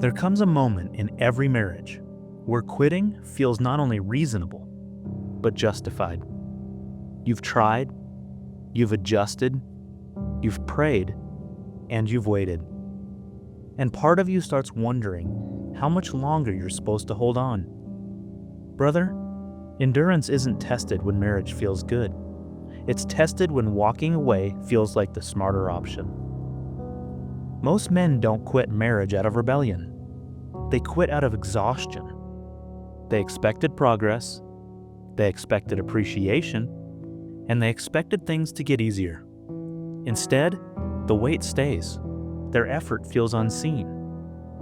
There comes a moment in every marriage where quitting feels not only reasonable, but justified. You've tried, you've adjusted, you've prayed, and you've waited. And part of you starts wondering how much longer you're supposed to hold on. Brother, endurance isn't tested when marriage feels good. It's tested when walking away feels like the smarter option. Most men don't quit marriage out of rebellion. They quit out of exhaustion. They expected progress, they expected appreciation, and they expected things to get easier. Instead, the weight stays, their effort feels unseen,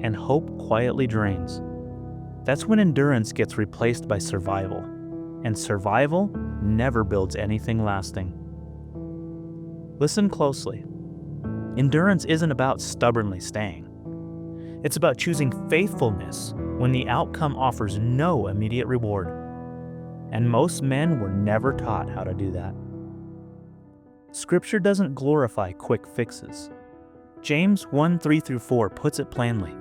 and hope quietly drains. That's when endurance gets replaced by survival, and survival never builds anything lasting. Listen closely. Endurance isn't about stubbornly staying. It's about choosing faithfulness when the outcome offers no immediate reward. And most men were never taught how to do that. Scripture doesn't glorify quick fixes. James 1:3-4 puts it plainly.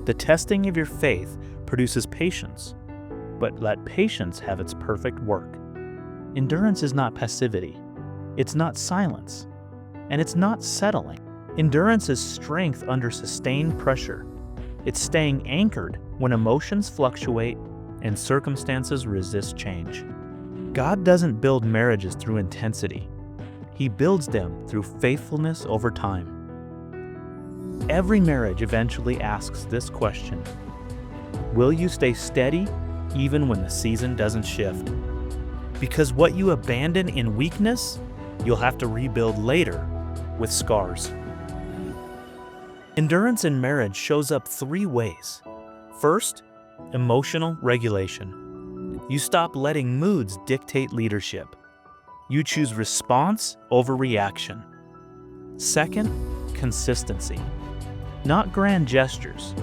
The testing of your faith produces patience, but let patience have its perfect work. Endurance is not passivity. It's not silence. And it's not settling. Endurance is strength under sustained pressure. It's staying anchored when emotions fluctuate and circumstances resist change. God doesn't build marriages through intensity. He builds them through faithfulness over time. Every marriage eventually asks this question: will you stay steady even when the season doesn't shift? Because what you abandon in weakness, you'll have to rebuild later with scars. Endurance in marriage shows up 3 ways. First, emotional regulation. You stop letting moods dictate leadership. You choose response over reaction. Second, consistency. Not grand gestures,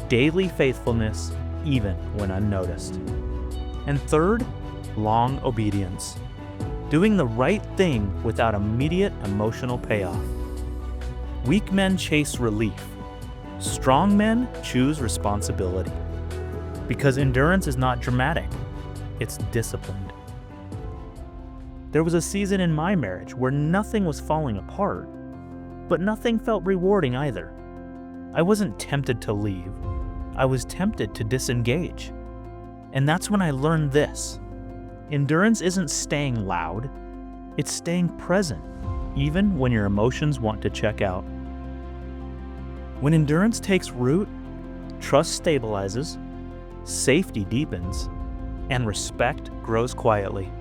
daily faithfulness, even when unnoticed. And third, long obedience. Doing the right thing without immediate emotional payoff. Weak men chase relief. Strong men choose responsibility. Because endurance is not dramatic, it's disciplined. There was a season in my marriage where nothing was falling apart, but nothing felt rewarding either. I wasn't tempted to leave. I was tempted to disengage. And that's when I learned this. Endurance isn't staying loud, it's staying present, even when your emotions want to check out. When endurance takes root, trust stabilizes, safety deepens, and respect grows quietly.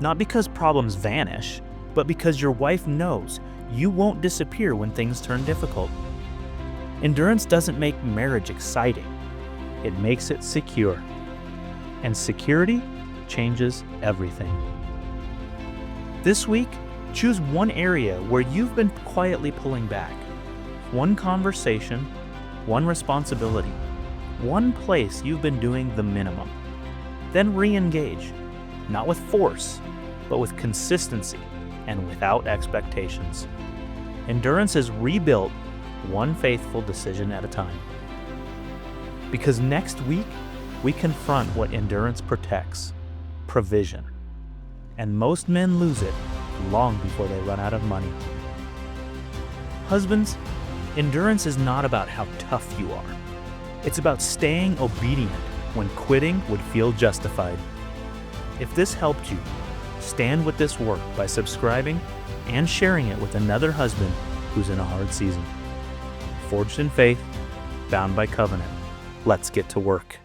Not because problems vanish, but because your wife knows you won't disappear when things turn difficult. Endurance doesn't make marriage exciting, it makes it secure. And security changes everything. This week, choose one area where you've been quietly pulling back. One conversation, one responsibility, one place you've been doing the minimum. Then re-engage, not with force, but with consistency and without expectations. Endurance is rebuilt one faithful decision at a time. Because next week, we confront what endurance protects: provision. And most men lose it long before they run out of money. Husbands, endurance is not about how tough you are. It's about staying obedient when quitting would feel justified. If this helped you, stand with this work by subscribing and sharing it with another husband who's in a hard season. Forged in faith, bound by covenant. Let's get to work.